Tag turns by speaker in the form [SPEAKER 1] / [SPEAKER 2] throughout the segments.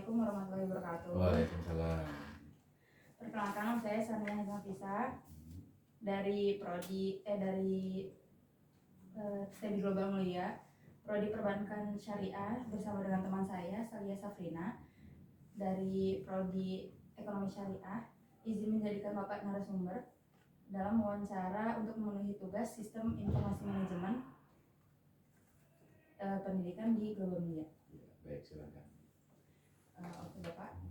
[SPEAKER 1] Assalamualaikum warahmatullahi wabarakatuh.
[SPEAKER 2] Waalaikumsalam.
[SPEAKER 1] Perkenalkan, nama saya Sania Nafisa dari Studi Global Mulia, Prodi Perbankan Syariah bersama dengan teman saya Salia Safrina dari Prodi Ekonomi Syariah. Izin menjadikan Bapak narasumber dalam wawancara untuk memenuhi tugas Sistem Informasi Manajemen Pendidikan di Global Mulia.
[SPEAKER 2] Ya, baik, silakan.
[SPEAKER 1] Oke Bapak,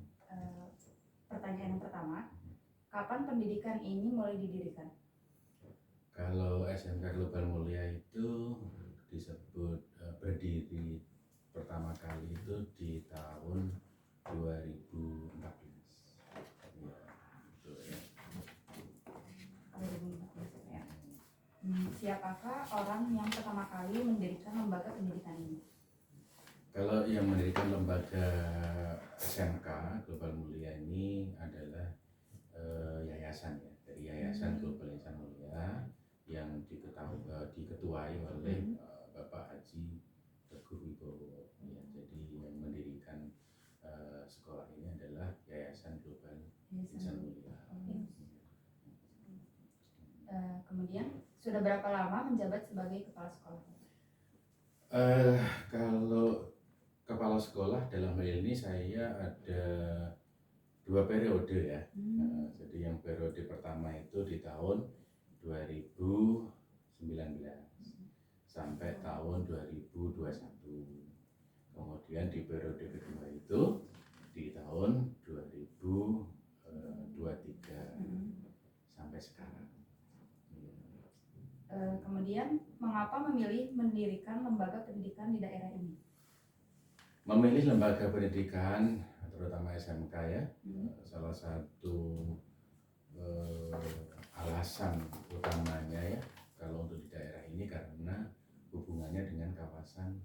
[SPEAKER 1] pertanyaan yang pertama, kapan pendidikan ini mulai didirikan?
[SPEAKER 2] Kalau SMK Global Mulia itu disebut berdiri pertama kali itu di tahun 2014. Ya, betul ya.
[SPEAKER 1] 2014 ya. Siapakah orang yang pertama kali mendirikan lembaga pendidikan ini?
[SPEAKER 2] Kalau yang mendirikan lembaga SMK Global Mulia ini adalah yayasan ya, dari Yayasan Global Insan Mulia yang diketuai oleh Bapak Haji Teguh Wibowo. Ya, jadi yang mendirikan sekolah ini adalah Yayasan Global Insan Mulia.
[SPEAKER 1] Kemudian sudah berapa lama menjabat sebagai kepala sekolah?
[SPEAKER 2] Kalau kepala sekolah dalam hal ini saya ada 2 periode ya. Jadi yang periode pertama itu di tahun 2019 sampai tahun 2021. Kemudian di periode kedua itu di tahun 2023 sampai sekarang.
[SPEAKER 1] Kemudian mengapa memilih mendirikan lembaga pendidikan di daerah ini?
[SPEAKER 2] Memilih lembaga pendidikan terutama SMK ya, salah satu alasan utamanya ya kalau untuk di daerah ini karena hubungannya dengan kawasan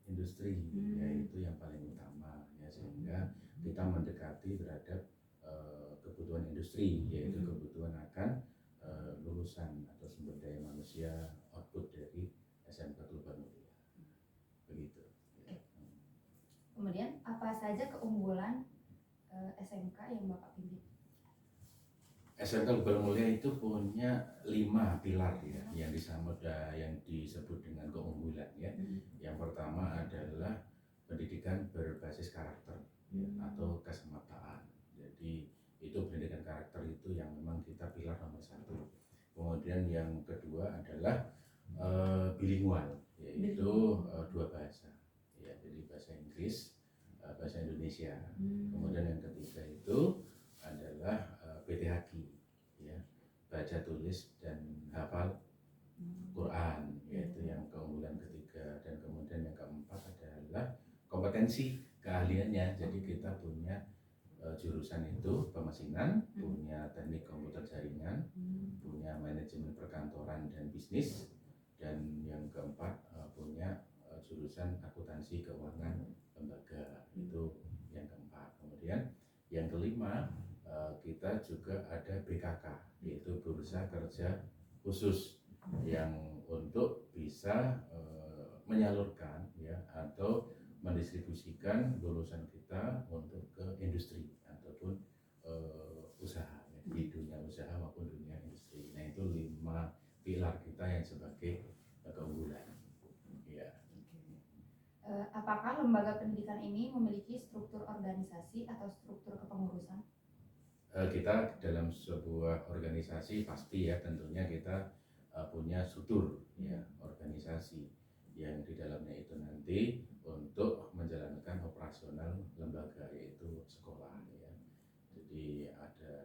[SPEAKER 2] industri, yaitu yang paling utama ya, sehingga kita mendekati terhadap kebutuhan industri, yaitu kebutuhan akan lulusan atau sumber daya manusia output dari SMK Global Mulia. Begitu.
[SPEAKER 1] Kemudian apa saja keunggulan SMK yang Bapak pimpin?
[SPEAKER 2] SMK Global Mulia itu punya 5 pilar ya, yang disebut dengan keunggulan ya. Yang pertama adalah pendidikan berbasis karakter ya, atau kesemaptaan. Jadi itu pendidikan karakter itu yang memang kita pilar nomor 1. Kemudian yang kedua adalah bilingual, yaitu 2 bahasa ya, jadi bahasa Inggris, bahasa Indonesia. Kemudian yang ketiga itu adalah PTHQ ya, baca tulis dan hafal Quran, yaitu yang keunggulan ketiga. Dan kemudian yang keempat adalah kompetensi keahliannya. Jadi kita punya jurusan itu pemesinan, punya teknik komputer jaringan, punya manajemen perkantoran dan bisnis, dan yang keempat punya jurusan akuntansi keuangan lembaga. Itu yang keempat. Kemudian yang kelima, kita juga ada BKK, yaitu Bursa Kerja Khusus, yang untuk bisa menyalurkan ya atau mendistribusikan lulusan kita untuk ke industri ataupun usaha ya, di dunia usaha maupun dunia industri. Nah, itu 5 pilar kita yang sebagai keunggulan. Ya.
[SPEAKER 1] Apakah lembaga pendidikan ini memiliki struktur organisasi atau struktur kepengurusan?
[SPEAKER 2] Kita dalam sebuah organisasi pasti ya, tentunya kita punya struktur ya organisasi yang di dalamnya itu nanti untuk menjalankan operasional lembaga, yaitu sekolah ya. Jadi ada,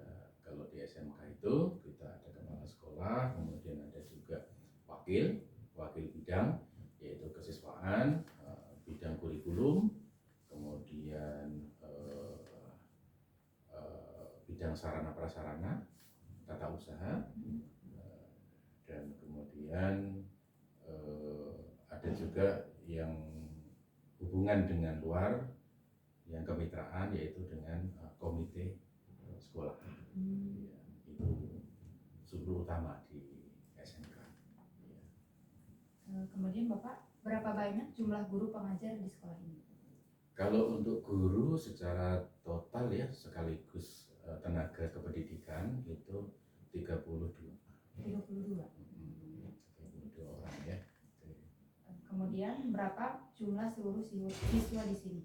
[SPEAKER 2] kalau di SMK itu kita ada kepala sekolah, kemudian ada juga wakil bidang, yaitu kesiswaan, bidang kurikulum, kemudian bidang sarana prasarana, tata usaha, dan kemudian ada juga yang hubungan dengan luar, yang kemitraan, yaitu dengan komite sekolah. Ya, itu struktur utama di SMK. Ya.
[SPEAKER 1] Kemudian Bapak, berapa banyak jumlah guru pengajar di sekolah ini?
[SPEAKER 2] Kalau untuk guru secara total ya sekaligus tenaga kependidikan itu 32.
[SPEAKER 1] 32.
[SPEAKER 2] 32 orang ya.
[SPEAKER 1] Kemudian berapa jumlah seluruh siswa di sini?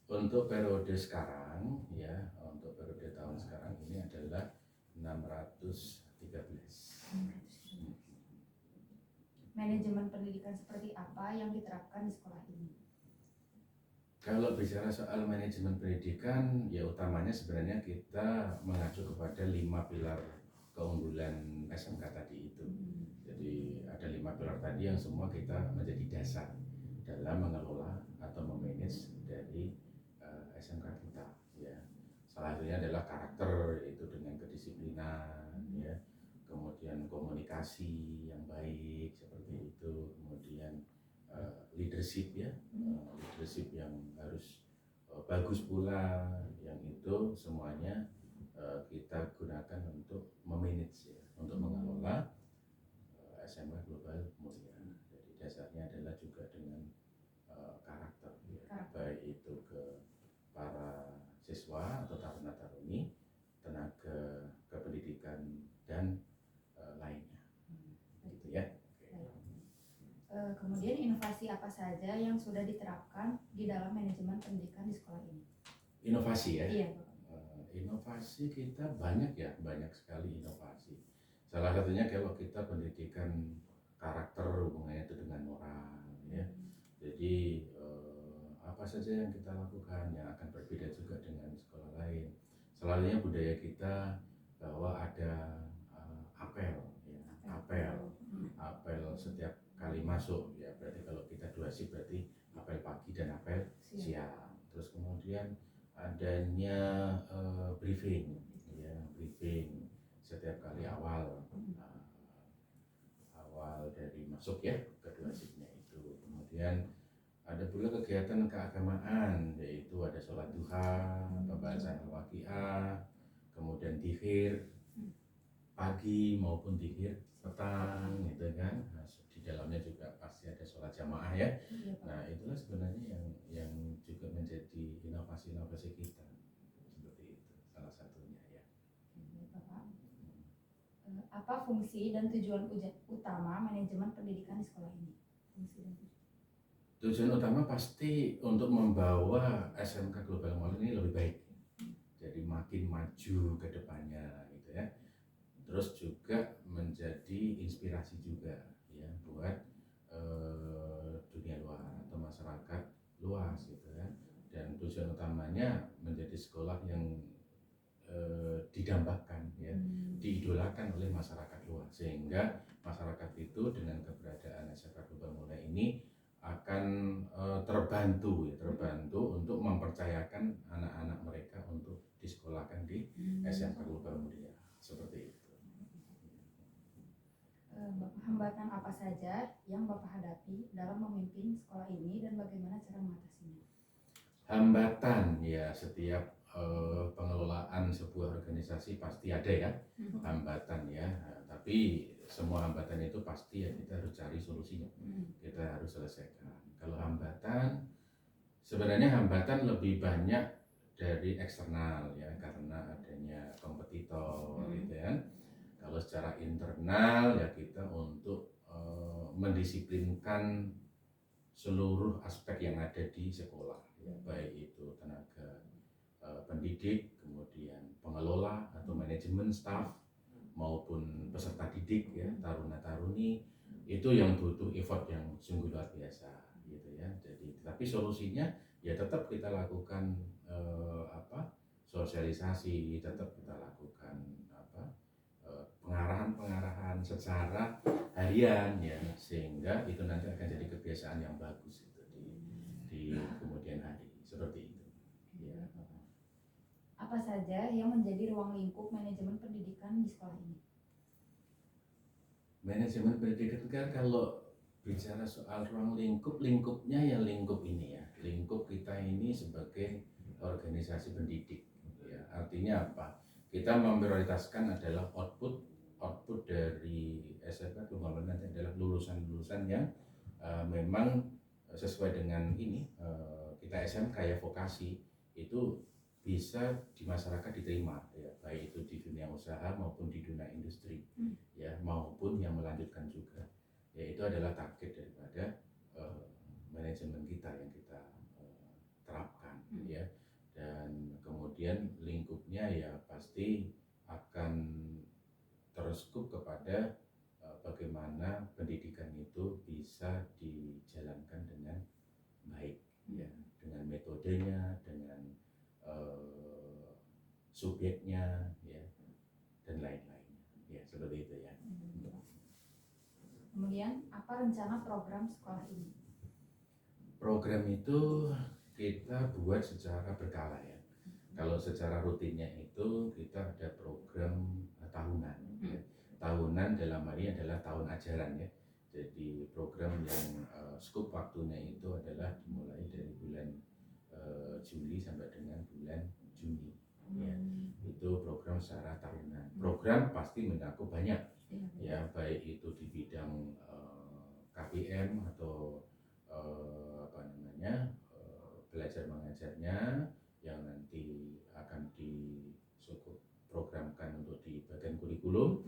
[SPEAKER 2] Untuk periode sekarang ya, untuk periode tahun sekarang ini adalah 613.
[SPEAKER 1] Manajemen pendidikan seperti apa yang diterapkan di sekolah ini?
[SPEAKER 2] Kalau bicara soal manajemen pendidikan, ya utamanya sebenarnya kita mengacu kepada 5 pilar keunggulan SMK tadi itu. Jadi ada 5 pilar tadi yang semua kita menjadi dasar dalam mengelola atau memanage dari SMK kita. Ya, salah satunya adalah karakter, itu dengan kedisiplinan, ya, kemudian komunikasi yang baik seperti itu, kemudian leadership ya, leadership yang harus bagus pula, yang itu semuanya kita gunakan untuk memanage ya, untuk mengelola SMK Global Mulia. Jadi dasarnya adalah juga dengan karakter ya, baik itu ke para siswa atau taruna-taruni, tenaga kependidikan dan lainnya. Gitu ya.
[SPEAKER 1] Kemudian inovasi apa saja yang sudah diterapkan di dalam manajemen pendidikan di sekolah ini?
[SPEAKER 2] Inovasi ya.
[SPEAKER 1] Iya,
[SPEAKER 2] Inovasi kita banyak ya, banyak sekali inovasi. Salah satunya kalau kita pendidikan karakter, hubungannya itu dengan moral ya. Jadi apa saja yang kita lakukan yang akan berbeda juga dengan sekolah lain. Selalunya budaya kita bahwa ada apel ya, apel setiap kali masuk ya, berarti kalau kita 2 shift berarti apel pagi dan apel siang. Terus kemudian adanya briefing ya, briefing setiap kali awal dari masuk ya ke 2 shiftnya itu. Kemudian ada pula kegiatan keagamaan, yaitu ada sholat duha, pembacaan al-waqiah, kemudian dzikir pagi maupun dzikir petang gitu kan. Nah, di dalamnya juga pasti ada sholat jamaah ya. Nah itulah sebenarnya yang juga menjadi inovasi-inovasi kita, seperti itu salah satunya ya.
[SPEAKER 1] Bapak. Apa fungsi dan tujuan utama manajemen pendidikan di sekolah ini? Fungsi dan
[SPEAKER 2] Tujuan utama pasti untuk membawa SMK Global Mall ini lebih baik, jadi makin maju ke depannya gitu ya. Terus juga menjadi inspirasi juga ya buat dunia luar atau masyarakat luas gitu ya. Dan tujuan utamanya menjadi sekolah yang didambakan ya, diidolakan oleh masyarakat luas, sehingga masyarakat itu dengan keberadaan SMK Global Mulia ini akan terbantu untuk mempercayakan anak-anak mereka untuk disekolahkan di SMK Global Mulia seperti itu.
[SPEAKER 1] Bapak, hambatan apa saja yang Bapak hadapi dalam memimpin sekolah ini dan bagaimana cara mengatasinya?
[SPEAKER 2] Hambatan ya, setiap pengelolaan sebuah organisasi pasti ada ya hambatan ya, tapi semua hambatan itu pasti ya kita harus cari solusinya, kita harus selesaikan. Kalau hambatan, sebenarnya hambatan lebih banyak dari eksternal ya, karena adanya kompetitor gitu kan. Kalau secara internal ya kita untuk mendisiplinkan seluruh aspek yang ada di sekolah ya, baik itu tenaga pendidik, kemudian pengelola atau manajemen staff maupun peserta didik ya, taruna-taruni, itu yang butuh effort yang sungguh luar biasa gitu ya. Jadi tapi solusinya ya tetap kita lakukan sosialisasi, tetap kita lakukan pengarahan secara harian ya, sehingga itu nanti akan jadi kebiasaan yang bagus itu di kemudian hari seperti itu ya.
[SPEAKER 1] Apa saja yang menjadi ruang lingkup manajemen pendidikan di sekolah ini?
[SPEAKER 2] Manajemen pendidikan kan kalau bicara soal ruang lingkupnya ya lingkup ini ya, lingkup kita ini sebagai organisasi pendidik ya. Artinya apa? Kita memprioritaskan adalah output dari SMK Global nanti adalah lulusan yang memang sesuai dengan ini kita SMK ya vokasi itu bisa di masyarakat diterima ya, baik itu di dunia usaha maupun di dunia industri ya, maupun yang melanjutkan juga ya. Itu adalah target daripada manajemen kita yang kita terapkan ya. Dan kemudian lingkupnya ya pasti akan terskup kepada bagaimana pendidikan itu bisa dijalankan dengan baik ya, dengan metodenya, dengan subjeknya ya, dan lain-lainnya ya, seperti itu ya.
[SPEAKER 1] Kemudian apa rencana program sekolah ini?
[SPEAKER 2] Program itu kita buat secara berkala ya. Kalau secara rutinnya itu kita ada program tahunan ya. Tahunan dalam hari adalah tahun ajaran ya. Jadi program yang skop waktunya itu adalah dimulai dari bulan Juli sampai dengan bulan Juni ya. Itu program secara tahunan. Program pasti mencakup banyak ya, baik itu di bidang KPM atau belajar mengajarnya yang nanti akan diprogramkan untuk di bagian kurikulum,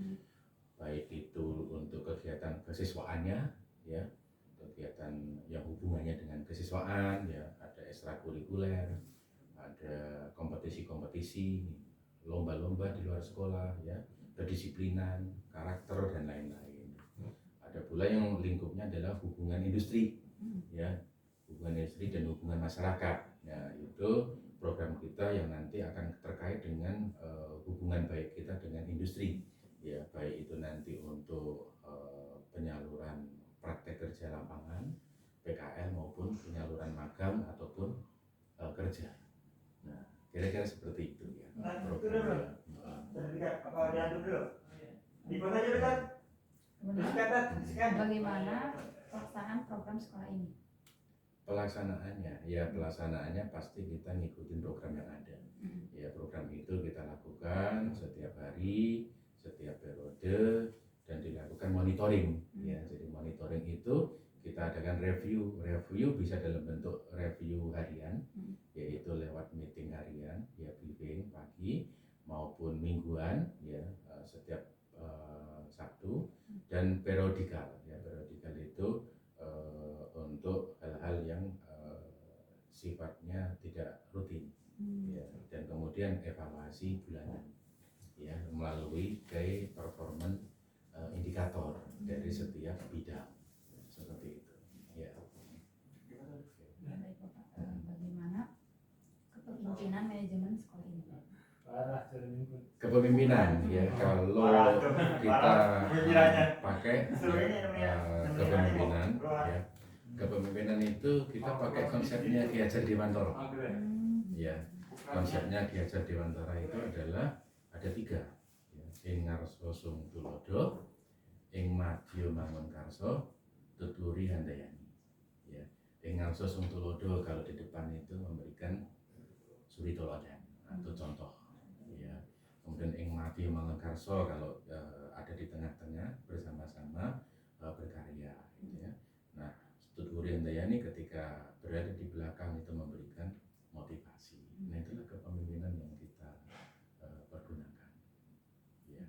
[SPEAKER 2] baik itu untuk kegiatan kesiswaannya ya, kegiatan yang hubungannya dengan kesiswaan ya, ada ekstrakurikuler, ada kompetisi-kompetisi, lomba-lomba di luar sekolah ya, kedisiplinan, karakter dan lain-lain. Ada pula yang lingkupnya adalah hubungan industri ya, hubungan industri dan hubungan masyarakat. Nah, itu program kita yang nanti akan terkait dengan hubungan baik kita dengan industri ya, baik itu nanti untuk penyaluran praktek kerja lapangan PKL maupun penyaluran magang ataupun kerja. Nah, kira-kira seperti itu ya programnya.
[SPEAKER 1] Bagaimana pelaksanaan program sekolah ini?
[SPEAKER 2] Pelaksanaannya pasti kita ngikutin program yang ada ya. Program itu kita lakukan setiap hari, setiap periode, dan dilakukan monitoring ya. Jadi monitoring itu kita adakan review bisa dalam bentuk review harian, yaitu lewat meeting harian ya, briefing pagi maupun mingguan ya, setiap Sabtu, dan periodikal ya. Periodikal itu untuk hal-hal yang sifatnya tidak rutin ya, dan kemudian evaluasi bulanan ya melalui key performance indikator dari setiap bidang seperti itu ya.
[SPEAKER 1] Baik Bapak, bagaimana kepemimpinan manajemen sekolah ini?
[SPEAKER 2] Kepemimpinan ya, kalau kita pakai ya, kepemimpinan itu kita pakai konsepnya Ki Hajar Dewantara ya. Konsepnya Ki Hajar Dewantara itu adalah ada 3 ya. Ing ngarsa sung tulodo, ing madya mangun karso, tuturi handayani ya. Ing ngarsa sung tulodo kalau di depan itu memberikan suri toladan atau contoh ya. Kemudian ing madya mangun karso kalau ada di tengah-tengah bersama-sama berkarya gitu ya. Nah, tuturi handayani ketika berada di belakang itu memberikan motivasi. Nah, itulah kepemimpinan yang kita pergunakan ya.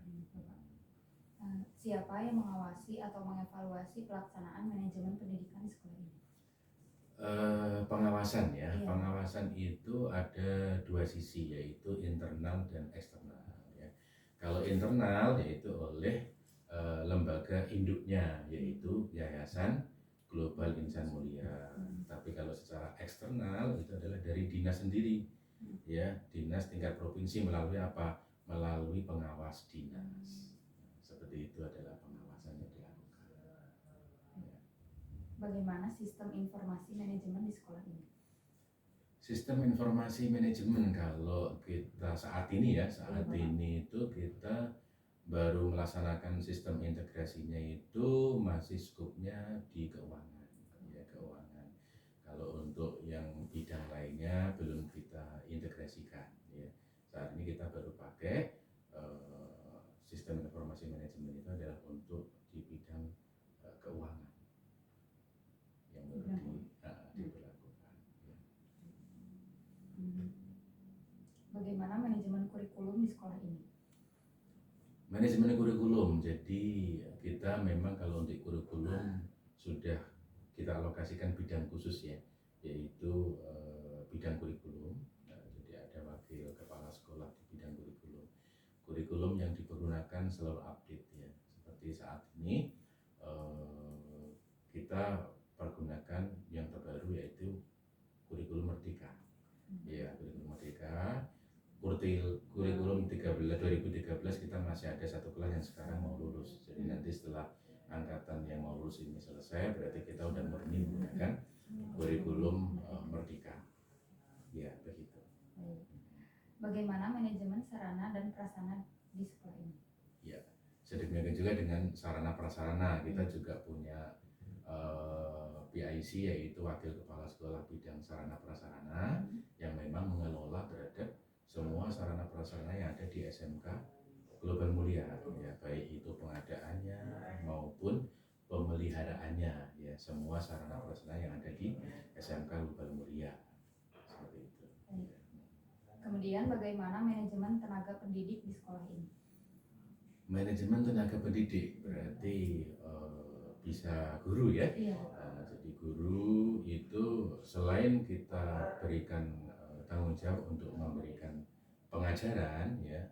[SPEAKER 1] Siapa yang mengawasi atau mengevaluasi pelaksanaan manajemen pendidikan di sekolah ini?
[SPEAKER 2] Pengawasan ya, iya. Pengawasan itu ada 2 sisi, yaitu internal dan eksternal ya. Kalau internal yaitu oleh lembaga induknya, yaitu Yayasan Global Insan Mulia. Tapi kalau secara eksternal itu adalah dari dinas sendiri ya, dinas tingkat provinsi melalui apa? Melalui pengawas dinas. Seperti itu adalah pengawasan yang dilakukan ya.
[SPEAKER 1] Bagaimana sistem informasi manajemen di sekolah ini?
[SPEAKER 2] Sistem informasi manajemen kalau kita saat ini ya, ini itu kita baru melaksanakan sistem integrasinya itu masih skupnya di keuangan ya, keuangan. Kalau untuk yang bidang lainnya belum kita integrasikan ya. Saat ini kita baru pakai sistem informasi manajemen itu adalah untuk di bidang keuangan yang baru
[SPEAKER 1] manajemen kurikulum di sekolah ini?
[SPEAKER 2] Manajemen kurikulum, jadi kita memang kalau untuk kurikulum sudah kita alokasikan bidang khusus ya, yaitu bidang kurikulum. Jadi ada wakil kepala sekolah di bidang kurikulum. Kurikulum yang dipergunakan selalu update ya. Seperti saat ini kita pergunakan yang terbaru yaitu kurikulum Merdeka. Ya, kurikulum Merdeka. Kurikulum 2013 kita masih ada satu kelas yang sekarang mau lulus. Jadi nanti setelah angkatan yang mau lulus ini selesai, berarti kita udah murni menggunakan kurikulum Merdeka. Ya, begitu.
[SPEAKER 1] Bagaimana manajemen sarana dan prasarana di sekolah ini?
[SPEAKER 2] Ya, sedemikian juga dengan sarana prasarana. Kita juga punya PIC, yaitu Wakil Kepala Sekolah Bidang Sarana Prasarana, yang memang mengelola terhadap semua sarana prasarana yang ada di SMK Global Mulia, ya, baik itu pengadaannya maupun pemeliharaannya, ya, semua sarana prasarana yang ada di SMK Global Mulia, seperti itu.
[SPEAKER 1] Kemudian bagaimana manajemen tenaga pendidik di sekolah ini?
[SPEAKER 2] Manajemen tenaga pendidik berarti bisa guru ya.
[SPEAKER 1] Iya.
[SPEAKER 2] Jadi guru itu selain kita berikan tanggung jawab untuk memberikan pengajaran ya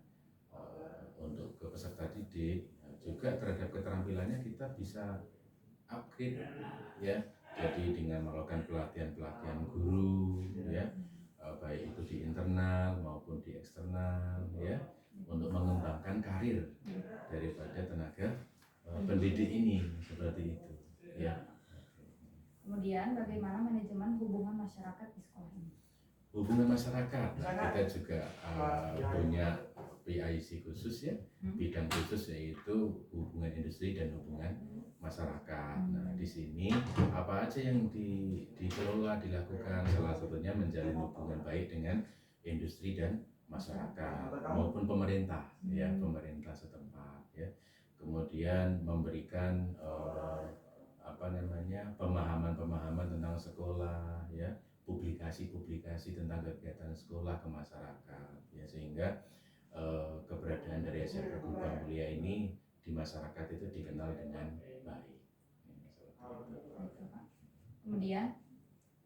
[SPEAKER 2] untuk ke peserta didik, juga terhadap keterampilannya kita bisa upgrade ya. Jadi dengan melakukan pelatihan guru ya, baik itu di internal maupun di eksternal ya, untuk mengembangkan karir daripada tenaga pendidik ini, seperti itu ya.
[SPEAKER 1] Kemudian bagaimana manajemen hubungan masyarakat di sekolah ini?
[SPEAKER 2] Hubungan masyarakat, kita juga punya PIC khusus ya, bidang khusus yaitu hubungan industri dan hubungan masyarakat. Nah, di sini apa aja yang dikelola, dilakukan, salah satunya menjalin hubungan baik dengan industri dan masyarakat maupun pemerintah ya, pemerintah setempat ya. Kemudian memberikan pemahaman tentang sekolah ya, publikasi tentang kegiatan sekolah ke masyarakat ya, sehingga keberadaan dari SMK Global Mulia ini di masyarakat itu dikenal dengan baik.
[SPEAKER 1] Kemudian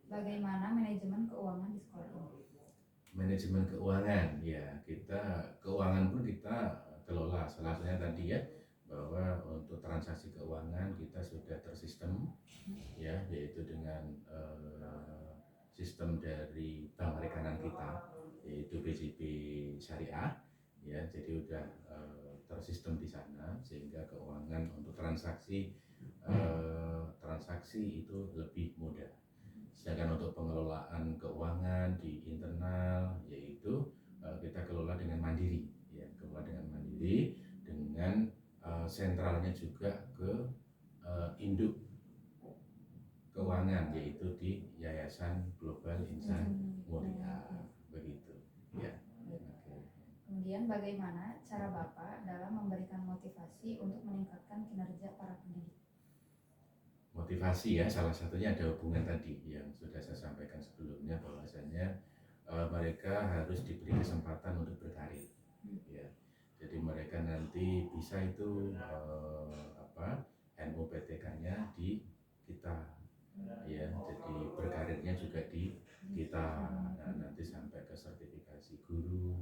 [SPEAKER 1] bagaimana manajemen keuangan di sekolah ini?
[SPEAKER 2] Manajemen keuangan ya, keuangan pun kita kelola, salah satunya tadi ya, bahwa untuk transaksi keuangan kita sudah tersistem ya, yaitu dengan sistem dari bank rekanan kita, yaitu BJB Syariah ya. Jadi udah tersistem di sana, sehingga keuangan untuk transaksi itu lebih mudah. Sedangkan untuk pengelolaan keuangan di internal, yaitu kita kelola dengan mandiri ya, dengan sentralnya juga ke induk keuangan, yaitu di Yayasan Global Insan Mulia, begitu ya.
[SPEAKER 1] Kemudian bagaimana cara Bapak dalam memberikan motivasi untuk meningkatkan kinerja para pendidik?
[SPEAKER 2] Motivasi ya, salah satunya ada hubungan tadi yang sudah saya sampaikan sebelumnya, bahwasanya mereka harus diberi kesempatan untuk berkarir ya. Jadi mereka nanti bisa itu NUPTK-nya di kita ya, jadi berkarirnya juga di kita. Nah, nanti sampai ke sertifikasi guru,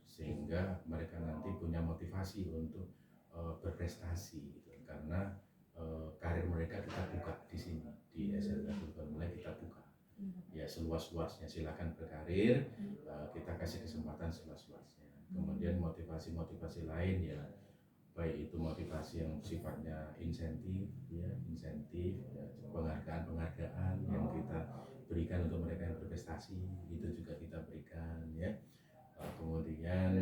[SPEAKER 2] sehingga mereka nanti punya motivasi untuk berprestasi gitu. Karena karir mereka kita buka di sini di SMK Global Mulia, kita buka ya seluas-luasnya, silakan berkarir, kita kasih kesempatan seluas-luasnya. Kemudian motivasi lain ya, baik itu motivasi yang sifatnya insentif ya, penghargaan yang kita berikan untuk mereka yang berprestasi, itu juga kita berikan ya. Kemudian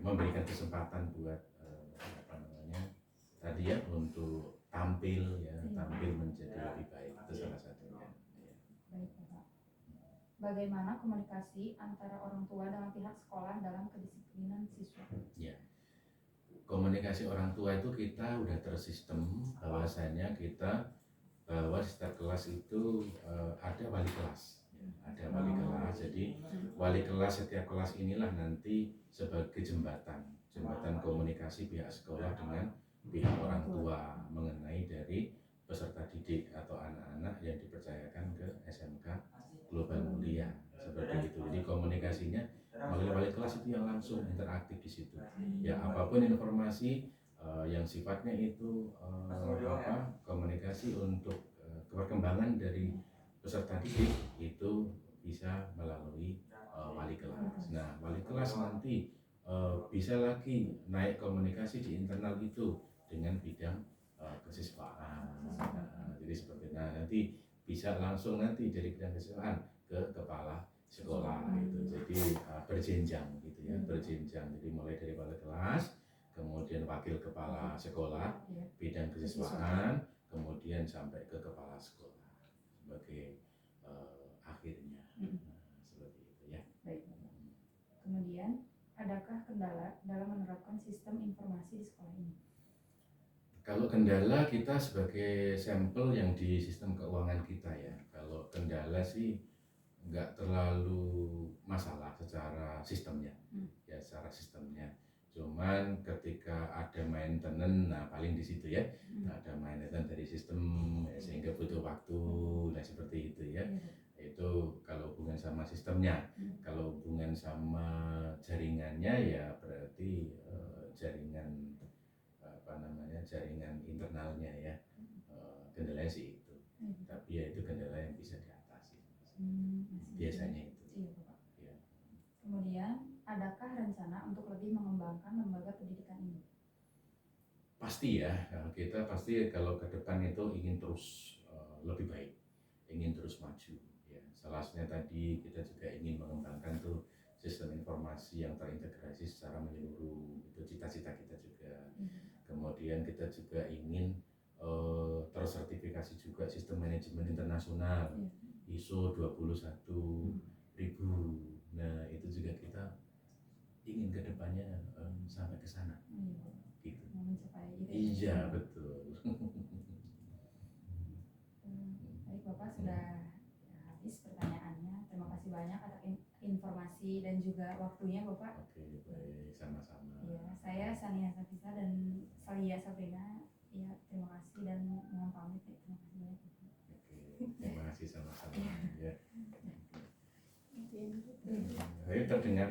[SPEAKER 2] memberikan kesempatan buat tadi ya, untuk tampil menjadi lebih baik, itu salah satunya.
[SPEAKER 1] Baik, Bapak. Bagaimana komunikasi antara orang tua dengan pihak sekolah dalam kedisiplinan siswa?
[SPEAKER 2] Ya, komunikasi orang tua itu kita udah tersistem, bahwasanya kita bahwa setiap kelas itu ada wali kelas ya, ada Jadi wali kelas setiap kelas inilah nanti sebagai jembatan komunikasi pihak sekolah dengan pihak orang tua mengenai dari peserta didik atau anak-anak yang dipercayakan ke SMK Global Mulia seperti itu. Jadi komunikasinya melalui wali kelas itu yang langsung interaktif di situ. Ya apapun informasi yang sifatnya itu komunikasi untuk perkembangan dari peserta didik itu bisa melalui wali kelas. Nah wali kelas nanti bisa lagi naik komunikasi di internal itu dengan bidang kesiswaan. Jadi seperti nanti bisa langsung nanti dari bidang kesiswaan ke kepala sekolah gitu. Jadi berjenjang gitu ya, berjenjang. Jadi mulai dari wali kelas, kemudian wakil kepala sekolah, bidang kesiswaan, kemudian sampai ke kepala sekolah sebagai akhirnya. Seperti itu ya.
[SPEAKER 1] Baik. Kemudian adakah kendala dalam menerapkan sistem informasi di sekolah ini?
[SPEAKER 2] Kalau kendala kita sebagai sampel yang di sistem keuangan kita ya. Kalau kendala sih nggak terlalu masalah secara sistemnya, ya secara sistemnya. Cuman ketika ada maintenance, nah paling di situ ya, ada maintenance dari sistem ya, sehingga butuh waktu, nah seperti itu ya. Itu kalau hubungan sama sistemnya. Kalau hubungan sama jaringannya ya berarti jaringan jaringan internalnya ya. Kendalanya sih itu. Tapi ya itu kendala yang bisa diatasi. Biasanya itu.
[SPEAKER 1] Iya, Bapak.
[SPEAKER 2] Ya.
[SPEAKER 1] Kemudian adakah rencana untuk lebih mengembangkan lembaga pendidikan ini?
[SPEAKER 2] Pasti ya, kita pasti kalau ke depan itu ingin terus lebih baik, ingin terus maju. Ya. Salah satunya tadi kita juga ingin mengembangkan tuh sistem informasi yang terintegrasi secara menyeluruh. Itu cita-cita kita juga. Kemudian kita juga ingin tersertifikasi juga sistem manajemen internasional ISO 21000. Nah itu juga kita ingin kedepannya sampai ke sana. Gitu.
[SPEAKER 1] Mencapai itu.
[SPEAKER 2] Iya betul.
[SPEAKER 1] Baik Bapak, sudah habis pertanyaannya. Terima kasih banyak atas informasi dan juga waktunya Bapak.
[SPEAKER 2] Oke baik, sama-sama.
[SPEAKER 1] Ya, saya Sania Safisa dan Salia Sabrina. Ya, terima kasih dan mohon pamit. Terima kasih banyak.
[SPEAKER 2] Oke, terima kasih sama-sama. Ya. Ayo terdengar.